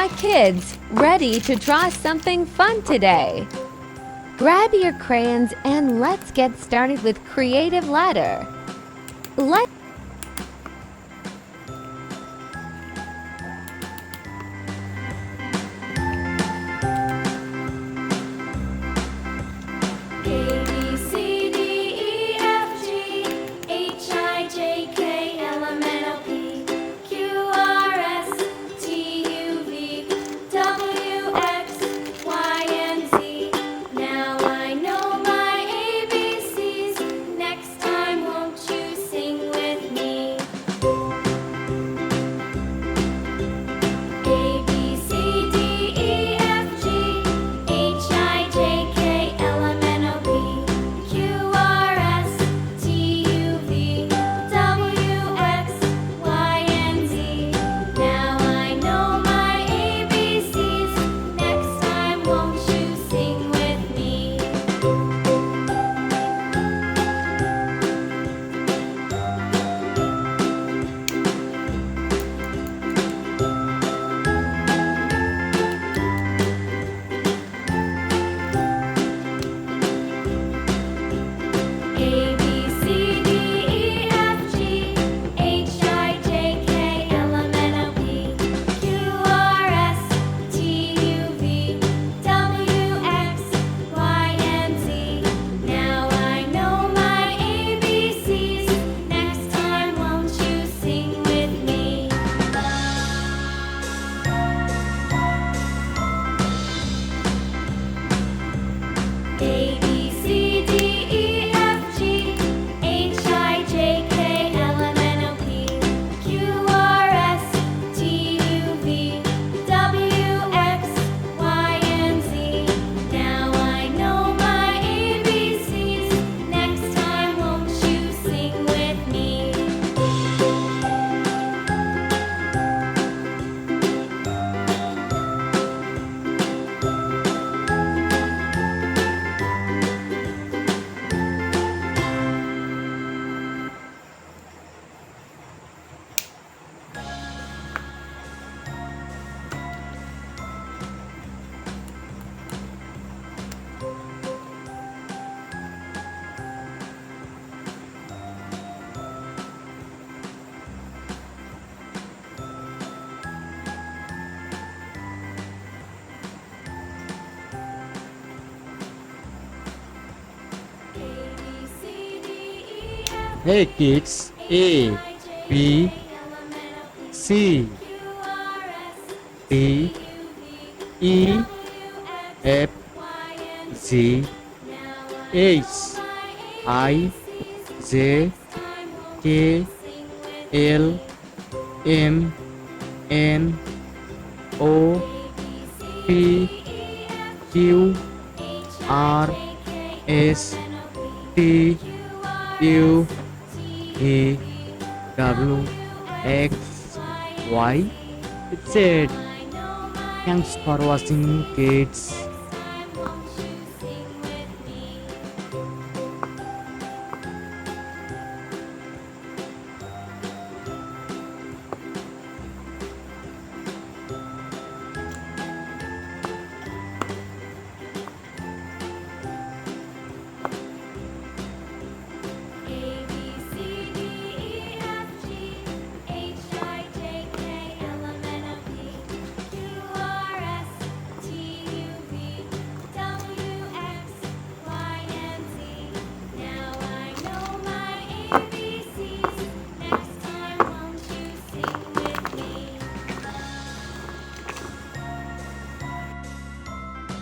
Hi kids, ready to draw something fun today? Grab your crayons and let's get started with Creative Ladder. Let's A B C D E F G H I J K L M N O P Q R S T U V W X Y and Z. Now I know my ABCs. Next time, won't you sing with me? A B C D E F G H I J K L M N O P Q R S T U V W X Y and Z. Now I know my ABCs. Next time, won't you sing with me? A B C D E F G H I J K L M N O P Q R S T U V W X Y and Z. Now I know my ABCs. Next time, won't you sing with me? A B C D E F G H I J K L M N O P Q R S T U V W X Y and Z. Now I know my ABCs. Next time, won't you sing with me? A B C D E F Hey kids, A, B, C, D, E, F, G, H, I, J, K, L, M, N, O, P, Q, R, S, T, U, V, W, X, Y, Z. Thanks for watching kids.